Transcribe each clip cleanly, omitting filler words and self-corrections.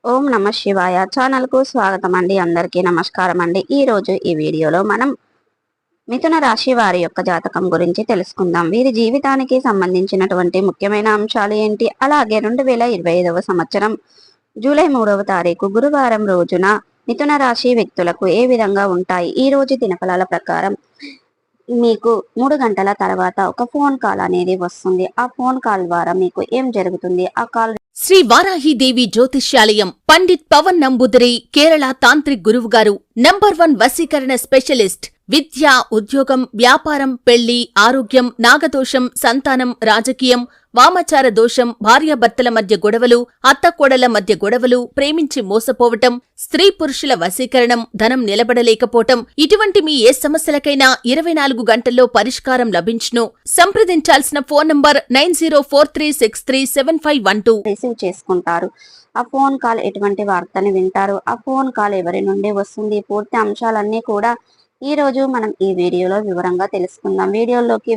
ఓం నమ శివాయ ఛానల్ కు స్వాగతం అండి. అందరికీ నమస్కారం అండి. ఈ రోజు ఈ వీడియోలో మనం మిథున రాశి వారి యొక్క జాతకం గురించి తెలుసుకుందాం. వీరి జీవితానికి సంబంధించినటువంటి ముఖ్యమైన అంశాలు ఏంటి, అలాగే 2025వ సంవత్సరం జూలై 3వ తారీఖు గురువారం రోజున మిథున రాశి వ్యక్తులకు ఏ విధంగా ఉంటాయి. ఈ రోజు దినఫలాల ప్రకారం మీకు 3 గంటల తర్వాత ఒక ఫోన్ కాల్ అనేది వస్తుంది. ఆ ఫోన్ కాల్ ద్వారా మీకు ఏం జరుగుతుంది, ఆ కాల్ శ్రీ వారాహిదేవి జ్యోతిష్యాలయం పండిత్ పవన్ నంబూదరి కేరళ తాంత్రిక్ గురువుగారు నంబర్ 1 వశీకరణ స్పెషలిస్ట్. విద్య, ఉద్యోగం, వ్యాపారం, పెళ్లి, ఆరోగ్యం, నాగదోషం, సంతానం, రాజకీయం, వామాచార దోషం, భార్యాభర్తల మధ్య గొడవలు, అత్తకోడల మధ్య గొడవలు, ప్రేమించి మోసపోవటం, స్త్రీ పురుషుల వశీకరణం, ధనం నిలబడలేకపోవటం, ఇటువంటి మీ ఏ సమస్యలకైనా 24 గంటల్లో పరిష్కారం లభించును. సంప్రదించాల్సిన ఫోన్ నంబర్ 9043637512. రిసీవ్ చేసుకుంటారు. ఆ ఫోన్ కాల్ ఎటువంటి వార్తని వింటారు, ఆ ఫోన్ కాల్ ఎవరి నుండి వస్తుంది, పూర్తి అంశాలన్నీ కూడా ఈ రోజు మనం ఈ వీడియోలో వివరంగా తెలుసుకుందాం. వీడియోలోకి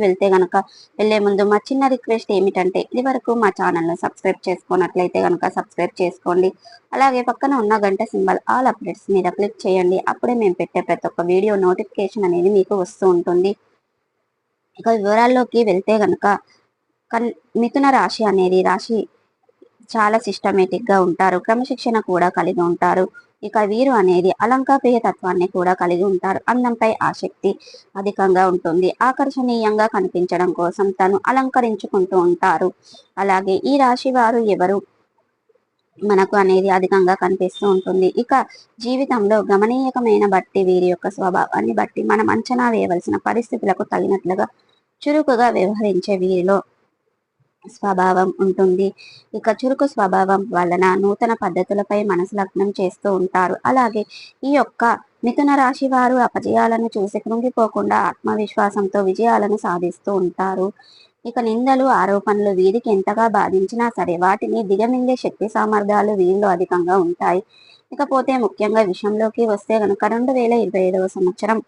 వెళ్లే ముందు మా చిన్న రిక్వెస్ట్ ఏమిటంటే, ఇది వరకు మా ఛానల్ ను సబ్స్క్రైబ్ చేసుకున్నట్లయితే గనక సబ్స్క్రైబ్ చేసుకోండి. అలాగే పక్కన ఉన్న గంట సింబల్ ఆల్ అప్డేట్స్ మీద క్లిక్ చేయండి. అప్పుడే మేము పెట్టే ప్రతి ఒక్క వీడియో నోటిఫికేషన్ అనేది మీకు వస్తూ ఉంటుంది. ఇక వివరాల్లోకి వెళ్తే గనక మిథున రాశి అనేది రాశి చాలా సిస్టమేటిక్ గా ఉంటారు, క్రమశిక్షణ కూడా కలిగి ఉంటారు. ఇక వీరు అనేది అలంకాప్రియ తత్వాన్ని కూడా కలిగి ఉంటారు. అందంపై ఆసక్తి అధికంగా ఉంటుంది. ఆకర్షణీయంగా కనిపించడం కోసం తను అలంకరించుకుంటూ ఉంటారు. అలాగే ఈ రాశి వారు ఎవరు మనకు అనేది అధికంగా కనిపిస్తూ ఉంటుంది. ఇక జీవితంలో గమనీయకమైన బట్టి వీరి యొక్క స్వభావాన్ని బట్టి మనం అంచనా వేయవలసిన పరిస్థితులకు తగినట్లుగా చురుకుగా వ్యవహరించే వీరిలో స్వభావం ఉంటుంది. ఇక చురుకు స్వభావం వలన నూతన పద్ధతులపై మనసు లగ్నం చేస్తూ ఉంటారు. అలాగే ఈ యొక్క మిథున రాశి వారు అపజయాలను చూసి కృంగిపోకుండా ఆత్మవిశ్వాసంతో విజయాలను సాధిస్తూ ఉంటారు. ఇక నిందలు, ఆరోపణలు వీరికి ఎంతగా బాధించినా సరే వాటిని దిగమింగే శక్తి సామర్థ్యాలు వీరిలో అధికంగా ఉంటాయి. ఇకపోతే ముఖ్యంగా విషయంలోకి వస్తే గనుక 2025వ సంవత్సరం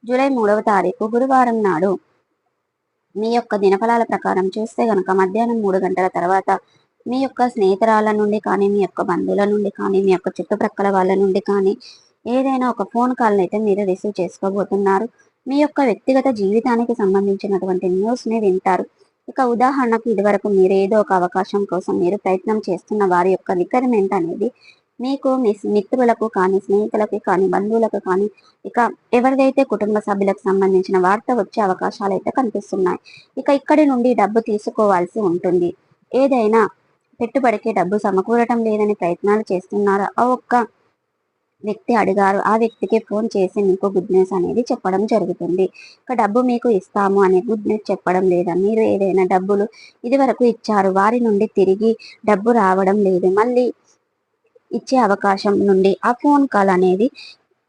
జూలై 3వ తారీఖు గురువారం నాడు మీ యొక్క దినఫలాల ప్రకారం చూస్తే గనక మధ్యాహ్నం 3 గంటల తర్వాత మీ యొక్క స్నేహితురాల నుండి కానీ, మీ యొక్క బంధువుల నుండి కానీ, మీ యొక్క చుట్టుప్రక్కల వాళ్ళ నుండి కానీ ఏదైనా ఒక ఫోన్ కాల్ని అయితే మీరు రిసీవ్ చేసుకోబోతున్నారు. మీ యొక్క వ్యక్తిగత జీవితానికి సంబంధించినటువంటి న్యూస్ని వింటారు. ఇక ఉదాహరణకు ఇదివరకు మీరు ఏదో ఒక అవకాశం కోసం మీరు ప్రయత్నం చేస్తున్న వారి యొక్క రిక్వైర్మెంట్ అనేది మీకు మీ మిత్రులకు కానీ, స్నేహితులకు కానీ, బంధువులకు కానీ, ఇక ఎవరిదైతే కుటుంబ సభ్యులకు సంబంధించిన వార్త వచ్చే అవకాశాలు అయితే కనిపిస్తున్నాయి. ఇక ఇక్కడి నుండి డబ్బు తీసుకోవాల్సి ఉంటుంది. ఏదైనా పెట్టుబడికి డబ్బు సమకూరటం లేదని ప్రయత్నాలు చేస్తున్నారా, ఆ ఒక్క వ్యక్తి అడిగారు, ఆ వ్యక్తికి ఫోన్ చేసి మీకు గుడ్ న్యూస్ అనేది చెప్పడం జరుగుతుంది. ఇక డబ్బు మీకు ఇస్తాము అనే గుడ్ న్యూస్ చెప్పడం లేదా, మీరు ఏదైనా డబ్బులు ఇది వరకు ఇచ్చారు, వారి నుండి తిరిగి డబ్బు రావడం లేదు, మళ్ళీ ఇచ్చే అవకాశం నుండి ఆ ఫోన్ కాల్ అనేది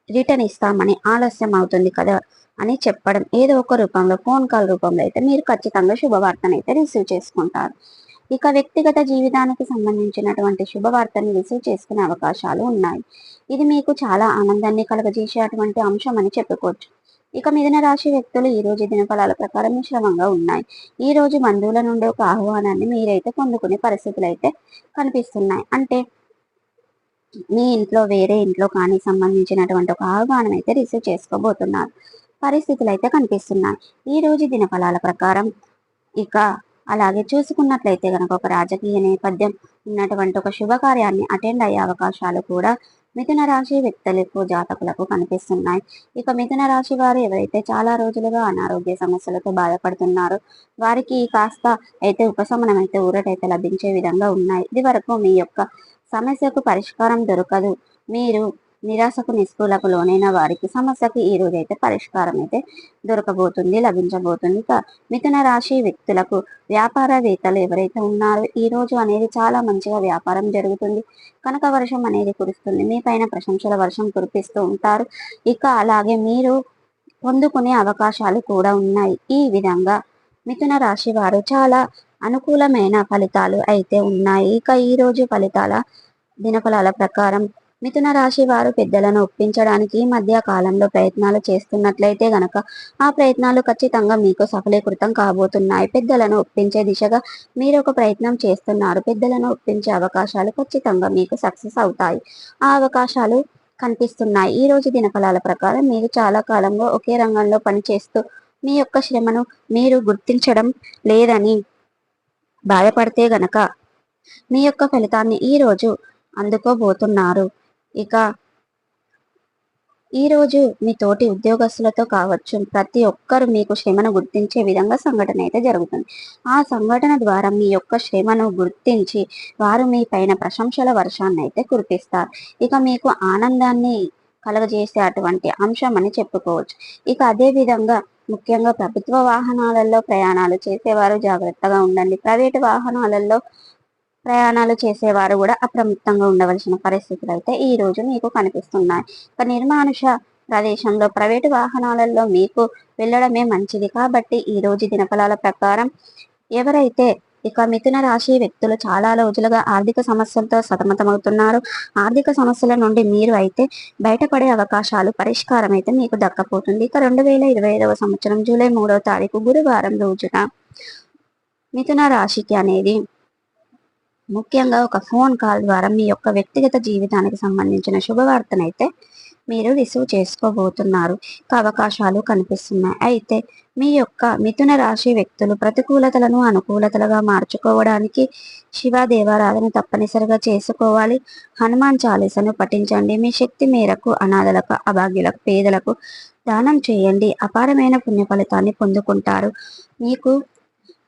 రిటర్న్ ఇస్తామని ఆలస్యం అవుతుంది కదా అని చెప్పడం, ఏదో ఒక రూపంలో ఫోన్ కాల్ రూపంలో అయితే మీరు ఖచ్చితంగా శుభవార్తను అయితే రిసీవ్ చేసుకుంటారు. ఇక వ్యక్తిగత జీవితానికి సంబంధించినటువంటి శుభవార్తని రిసీవ్ చేసుకునే అవకాశాలు ఉన్నాయి. ఇది మీకు చాలా ఆనందాన్ని కలగజేసేటువంటి అంశం అని చెప్పుకోవచ్చు. ఇక మిథున రాశి వ్యక్తులు ఈ రోజు దినఫలాల ప్రకారం మిశ్రమంగా ఉన్నాయి. ఈ రోజు బంధువుల నుండి ఒక ఆహ్వానాన్ని మీరైతే పొందుకునే పరిస్థితులు అయితే కనిపిస్తున్నాయి. అంటే మీ ఇంట్లో వేరే ఇంట్లో కానీ సంబంధించినటువంటి ఒక ఆహ్వానం అయితే రిసీవ్ చేసుకోబోతున్నారు. పరిస్థితులు అయితే కనిపిస్తున్నాయి. ఈ రోజు దినఫలాల ప్రకారం ఇక అలాగే చూసుకున్నట్లయితే గనక ఒక రాజకీయ నేపథ్యం ఉన్నటువంటి ఒక శుభకార్యాన్ని అటెండ్ అయ్యే అవకాశాలు కూడా మిథున రాశి వ్యక్తులకు, జాతకులకు కనిపిస్తున్నాయి. ఇక మిథున రాశి వారు ఎవరైతే చాలా రోజులుగా అనారోగ్య సమస్యలతో బాధపడుతున్నారో వారికి కాస్త అయితే ఉపశమనం అయితే ఊరటైతే లభించే విధంగా ఉన్నాయి. ఇది వరకు మీ యొక్క సమస్యకు పరిష్కారం దొరకదు, మీరు నిరాశకు నిస్పృహలకు లోనైన వారికి సమస్యకు ఈ రోజైతే పరిష్కారం అయితే దొరకబోతుంది, లభించబోతుంది. ఇక మిథున రాశి వ్యక్తులకు, వ్యాపారవేత్తలు ఎవరైతే ఉన్నారో ఈ రోజు అనేది చాలా మంచిగా వ్యాపారం జరుగుతుంది. కనక వర్షం అనేది కురుస్తుంది, మీ పైన ప్రశంసల వర్షం కురిపిస్తూ ఉంటారు. ఇక అలాగే మీరు పొందుకునే అవకాశాలు కూడా ఉన్నాయి. ఈ విధంగా మిథున రాశి వారు చాలా అనుకూలమైన ఫలితాలు అయితే ఉన్నాయి. ఇక ఈ రోజు దినఫలాల ప్రకారం మిథున రాశి వారు పెద్దలను ఒప్పించడానికి ఈ మధ్య కాలంలో ప్రయత్నాలు చేస్తున్నట్లయితే గనక ఆ ప్రయత్నాలు ఖచ్చితంగా మీకు సఫలీకృతం కాబోతున్నాయి. పెద్దలను ఒప్పించే దిశగా మీరు ఒక ప్రయత్నం చేస్తున్నారు. పెద్దలను ఒప్పించే అవకాశాలు ఖచ్చితంగా మీకు సక్సెస్ అవుతాయి. ఆ అవకాశాలు కనిపిస్తున్నాయి. ఈ రోజు దినఫలాల ప్రకారం మీరు చాలా కాలంగా ఒకే రంగంలో పనిచేస్తూ మీ యొక్క శ్రమను మీరు గుర్తించడం లేదని బాధపడితే గనక మీ యొక్క ఫలితాన్ని ఈ రోజు అందుకోబోతున్నారు. ఇక ఈ రోజు మీ తోటి ఉద్యోగస్తులతో కావచ్చు, ప్రతి ఒక్కరు మీకు శ్రమను గుర్తించే విధంగా సంఘటన అయితే జరుగుతుంది. ఆ సంఘటన ద్వారా మీ యొక్క శ్రమను గుర్తించి వారు మీ పైన ప్రశంసల వర్షాన్ని అయితే కురిపిస్తారు. ఇక మీకు ఆనందాన్ని కలగజేసే అటువంటి అంశం అని చెప్పుకోవచ్చు. ఇక అదే విధంగా ముఖ్యంగా ప్రభుత్వ వాహనాలలో ప్రయాణాలు చేసేవారు జాగ్రత్తగా ఉండండి. ప్రైవేటు వాహనాలలో ప్రయాణాలు చేసేవారు కూడా అప్రమత్తంగా ఉండవలసిన పరిస్థితులు అయితే ఈ రోజు మీకు కనిపిస్తున్నాయి. ఇక నిర్మానుష ప్రదేశంలో ప్రైవేటు వాహనాలలో మీకు వెళ్ళడమే మంచిది. కాబట్టి ఈ రోజు దినఫలాల ప్రకారం ఎవరైతే ఇక మిథున రాశి వ్యక్తులు చాలా రోజులుగా ఆర్థిక సమస్యలతో సతమతమవుతున్నారు, ఆర్థిక సమస్యల నుండి మీరు అయితే బయటపడే అవకాశాలు పరిష్కారం అయితే మీకు దక్కపోతుంది. ఇక 2025వ సంవత్సరం జూలై 3వ తారీఖు గురువారం రోజున మిథున రాశికి అనేది ముఖ్యంగా ఒక ఫోన్ కాల్ ద్వారా మీ యొక్క వ్యక్తిగత జీవితానికి సంబంధించిన శుభవార్తనైతే మీరు రిసీవ్ చేసుకోబోతున్నారు. అవకాశాలు కనిపిస్తున్నాయి. అయితే మీ యొక్క మిథున రాశి వ్యక్తులు ప్రతికూలతలను అనుకూలతలుగా మార్చుకోవడానికి శివ దేవారాధన తప్పనిసరిగా చేసుకోవాలి. హనుమాన్ చాలీసను పఠించండి. మీ శక్తి మేరకు అనాథలకు, అభాగ్యులకు, పేదలకు దానం చేయండి. అపారమైన పుణ్య ఫలితాన్ని పొందుకుంటారు. మీకు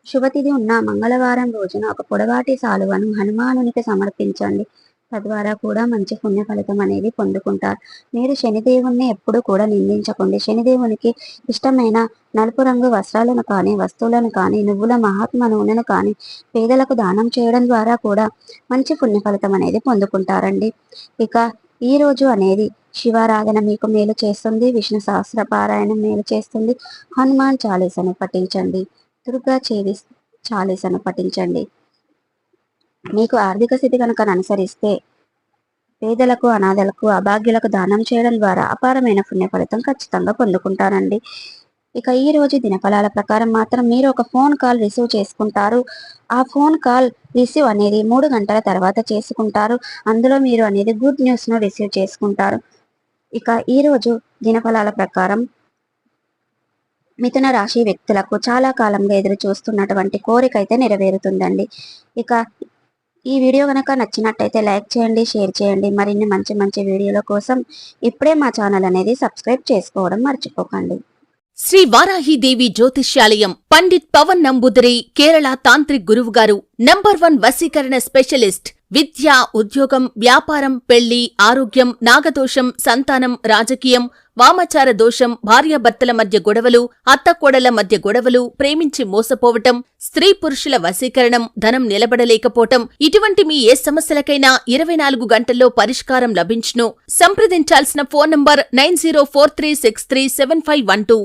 శుభతిథి ఉన్న మంగళవారం రోజున ఒక పొడవాటి సాలువను హనుమానునికి సమర్పించండి. తద్వారా కూడా మంచి పుణ్య ఫలితం అనేది పొందుకుంటారు. మీరు శనిదేవుణ్ణి ఎప్పుడు కూడా నిందించకండి. శనిదేవునికి ఇష్టమైన నలుపు రంగు వస్త్రాలను కానీ, వస్తువులను కానీ, నువ్వుల మహాత్మ నూనెను కానీ పేదలకు దానం చేయడం ద్వారా కూడా మంచి పుణ్య ఫలితం అనేది పొందుకుంటారండి. ఇక ఈ రోజు అనేది శివారాధన మీకు మేలు చేస్తుంది. విష్ణు సహస్ర పారాయణం మేలు చేస్తుంది. హనుమాన్ చాలీసను పఠించండి. దుర్గా చాలీసను పఠించండి. మీకు ఆర్థిక స్థితి కనుక అనుసరిస్తే పేదలకు, అనాథలకు, అభాగ్యులకు దానం చేయడం ద్వారా అపారమైన పుణ్య ఫలితం ఖచ్చితంగా పొందుకుంటారండి. ఇక ఈ రోజు దినఫలాల ప్రకారం మాత్రం మీరు ఒక ఫోన్ కాల్ రిసీవ్ చేసుకుంటారు. ఆ ఫోన్ కాల్ రిసీవ్ అనేది 3 గంటల తర్వాత చేసుకుంటారు. అందులో మీరు అనేది గుడ్ న్యూస్ ను రిసీవ్ చేసుకుంటారు. ఇక ఈ రోజు దినఫలాల ప్రకారం మిథున రాశి వ్యక్తులకు చాలా కాలంగా ఎదురు చూస్తున్నటువంటి కోరిక అయితే నెరవేరుతుందండి. ఇక ఈ వీడియో కనుక నచ్చినట్టయితే లైక్ చేయండి, షేర్ చేయండి. మరిన్ని మంచి మంచి వీడియోల కోసం ఇప్పుడే మా ఛానల్ అనేది సబ్స్క్రైబ్ చేసుకోవడం మర్చిపోకండి. శ్రీ వారాహిదేవి జ్యోతిష్యాలయం పండిట్ పవన్ నంబూదిరి కేరళ తాంత్రిక్ గురువుగారు నంబర్ 1 వశీకరణ స్పెషలిస్ట్. విద్య, ఉద్యోగం, వ్యాపారం, పెళ్లి, ఆరోగ్యం, నాగదోషం, సంతానం, రాజకీయం, వామాచార దోషం, భార్యాభర్తల మధ్య గొడవలు, అత్తకోడళ్ల మధ్య గొడవలు, ప్రేమించి మోసపోవటం, స్త్రీ పురుషుల వశీకరణం, ధనం నిలబడలేకపోవటం, ఇటువంటి మీ ఏ సమస్యలకైనా 24 గంటల్లో పరిష్కారం లభించును. సంప్రదించాల్సిన ఫోన్ నంబర్ 9043637512.